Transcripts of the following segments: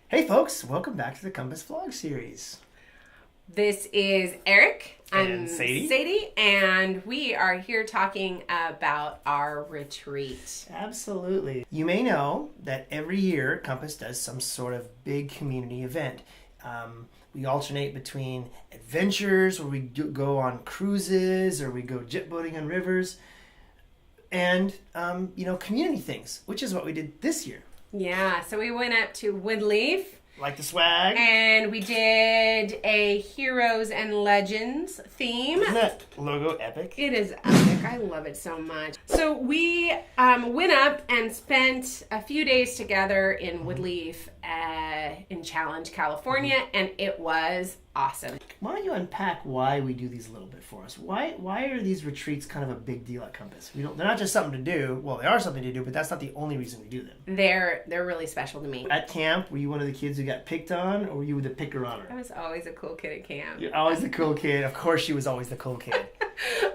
Hey folks, welcome back to the Compass Vlog series. This is Eric. And I'm Sadie. and we are here talking about our retreat. Absolutely. You may know that every year Compass does some sort of big community event. We alternate between adventures where we go on cruises or we go jet boating on rivers and, community things, which is what we did this year. Yeah, so we went up to Woodleaf. Like the swag. And we did a Heroes and Legends theme. Isn't that logo epic? It is epic. I love it so much. So we went up and spent a few days together in Woodleaf in Challenge, California, and it was awesome. Why don't you unpack why we do these a little bit for us? Why are these retreats kind of a big deal at Compass? They're not just something to do. Well, they are something to do, but that's not the only reason we do them. They're really special to me. At camp, were you one of the kids who got picked on, or were you the picker-honor? I was always a cool kid at camp. You're always the cool kid. Of course, she was always the cool kid.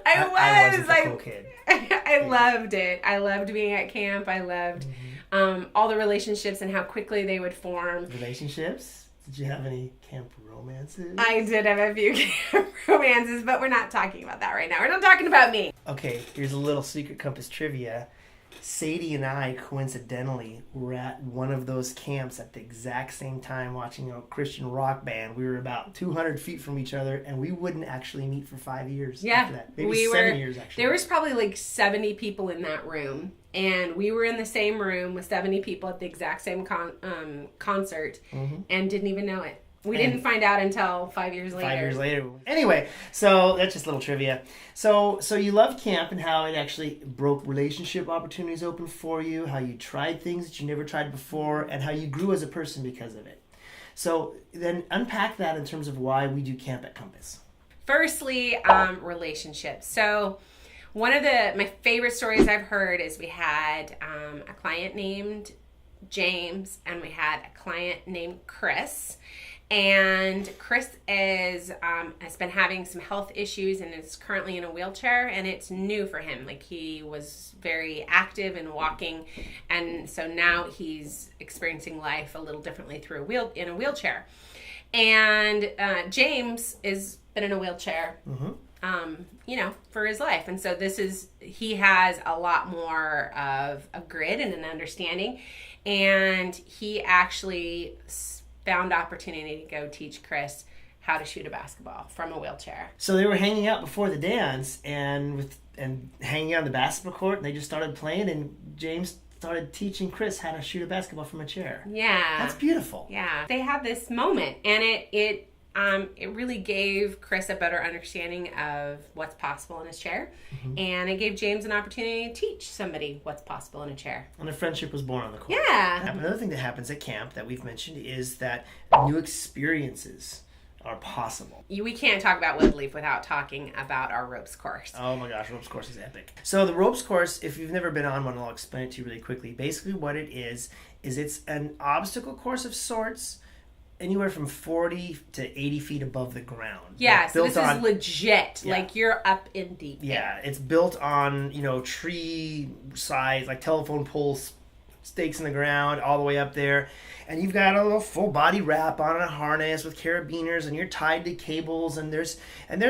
I wasn't the cool kid. I loved it. I loved being at camp. I loved all the relationships and how quickly they would form. Relationships? Did you have any camp romances? I did have a few camp romances, but we're not talking about that right now. We're not talking about me. Okay, here's a little secret Compass trivia. Sadie and I, coincidentally, were at one of those camps at the exact same time watching a Christian rock band. We were about 200 feet from each other, and we wouldn't actually meet for 5 years after that. Maybe 7 years, actually. There was probably like 70 people in that room, and we were in the same room with 70 people at the exact same concert and didn't even know it. We didn't find out until 5 years later. 5 years later. Anyway, so that's just a little trivia. So you loved camp and how it actually broke relationship opportunities open for you, how you tried things that you never tried before, and how you grew as a person because of it. So then unpack that in terms of why we do camp at Compass. Firstly, relationships. So one of my favorite stories I've heard is we had a client named James and we had a client named Chris. And Chris has been having some health issues and is currently in a wheelchair, and it's new for him. Like, he was very active in walking, and so now he's experiencing life a little differently in a wheelchair. And James has been in a wheelchair, for his life, and so he has a lot more of a grit and an understanding, and he actually found opportunity to go teach Chris how to shoot a basketball from a wheelchair. So they were hanging out before the dance and hanging out on the basketball court, and they just started playing, and James started teaching Chris how to shoot a basketball from a chair. Yeah. That's beautiful. Yeah. They had this moment, and it really gave Chris a better understanding of what's possible in his chair, and it gave James an opportunity to teach somebody what's possible in a chair. And a friendship was born on the court. Yeah. Another thing that happens at camp that we've mentioned is that new experiences are possible. We can't talk about Woodleaf without talking about our ropes course. Oh my gosh, ropes course is epic. So the ropes course, if you've never been on one, I'll explain it to you really quickly. Basically what it is it's an obstacle course of sorts, anywhere from 40 to 80 feet above the ground. Yeah, so this is legit. Yeah. Like, you're up in deep. Yeah, it's built on, tree sides, like telephone poles, stakes in the ground, all the way up there. And you've got a little full body wrap on a harness with carabiners, and you're tied to cables, and there's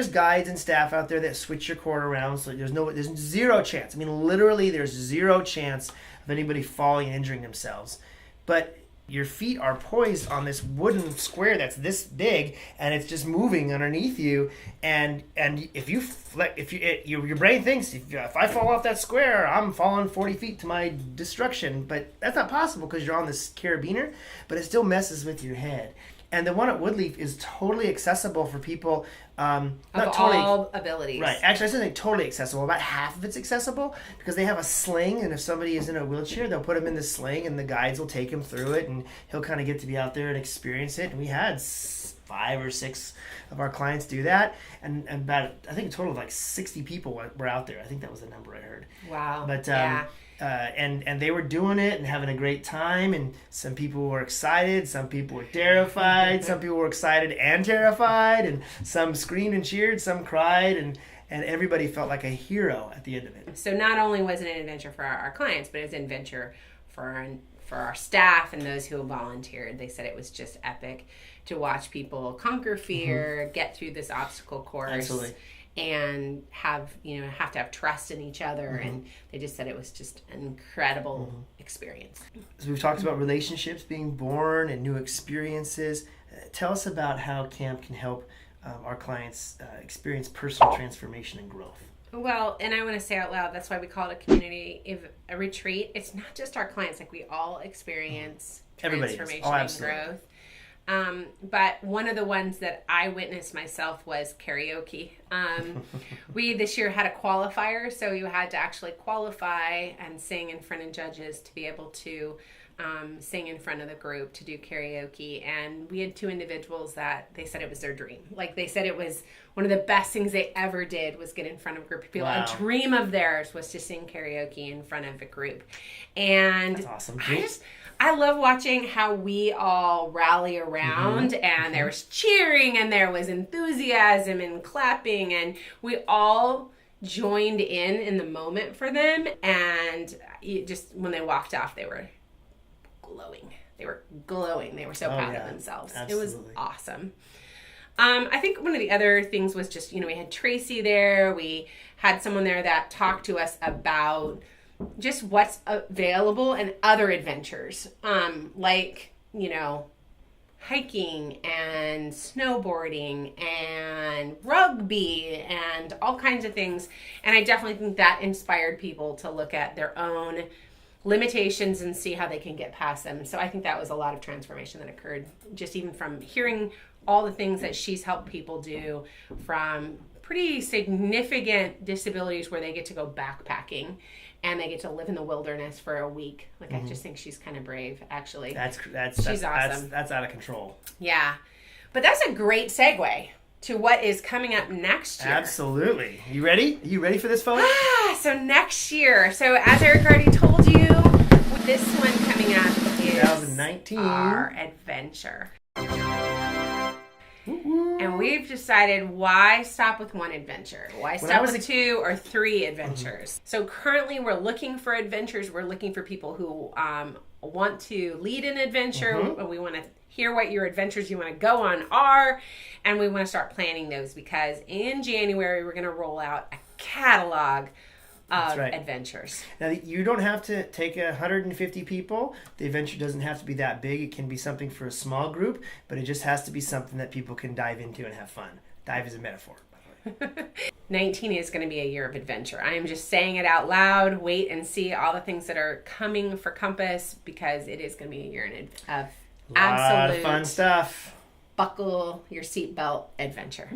guides and staff out there that switch your cord around, so there's zero chance. I mean, literally, there's zero chance of anybody falling and injuring themselves. But your feet are poised on this wooden square that's this big, and it's just moving underneath you. And if your brain thinks if I fall off that square, I'm falling 40 feet to my destruction. But that's not possible because you're on this carabiner. But it still messes with your head. And the one at Woodleaf is totally accessible for people. All abilities. Right. Actually, I shouldn't say totally accessible. About half of it's accessible because they have a sling, and if somebody is in a wheelchair, they'll put him in the sling, and the guides will take him through it, and he'll kind of get to be out there and experience it. And we had 5 or 6 of our clients do that, and about, I think, a total of like 60 people were out there. I think that was the number I heard. Wow. But yeah. And they were doing it and having a great time, and some people were excited, some people were terrified, some people were excited and terrified, and some screamed and cheered, some cried, and everybody felt like a hero at the end of it. So not only was it an adventure for our clients, but it was an adventure for for our staff and those who volunteered. They said it was just epic to watch people conquer fear, get through this obstacle course. Absolutely. And have to have trust in each other, and they just said it was just an incredible experience. So we've talked about relationships being born and new experiences. Tell us about how camp can help our clients experience personal transformation and growth. Well, and I want to say out loud, that's why we call it a community, a retreat. It's not just our clients, like we all experience transformation and growth. But one of the ones that I witnessed myself was karaoke. We this year had a qualifier, so you had to actually qualify and sing in front of judges to be able to sing in front of the group to do karaoke. And we had 2 individuals that they said it was their dream. Like they said it was one of the best things they ever did was get in front of a group of people. Wow. A dream of theirs was to sing karaoke in front of a group. And that's awesome. I love watching how we all rally around and there was cheering and there was enthusiasm and clapping, and we all joined in the moment for them. And just when they walked off, they were glowing. They were so proud of themselves. Absolutely. It was awesome. I think one of the other things was just, we had Tracy there. We had someone there that talked to us about just what's available and other adventures, like, hiking and snowboarding and rugby and all kinds of things. And I definitely think that inspired people to look at their own limitations and see how they can get past them. So I think that was a lot of transformation that occurred just even from hearing all the things that she's helped people do, from pretty significant disabilities where they get to go backpacking and they get to live in the wilderness for a week. Like, I just think she's kind of brave, actually. She's awesome. That's out of control. Yeah. But that's a great segue to what is coming up next year. Absolutely. You ready? You ready for this, folks? So next year. So as Eric already told you, this one coming up is 2019. Our adventure. And we've decided, why stop with one adventure? Why stop with 2 or 3 adventures? So currently we're looking for adventures. We're looking for people who want to lead an adventure. We want to hear what your adventures you want to go on are. And we want to start planning those, because in January we're going to roll out a catalog of adventures. Now, you don't have to take 150 people. The adventure doesn't have to be that big. It can be something for a small group, but it just has to be something that people can dive into and have fun. Dive is a metaphor, by the way. 19 is going to be a year of adventure. I am just saying it out loud. Wait and see all the things that are coming for Compass, because it is going to be a year of absolute fun stuff. Buckle your seatbelt adventure.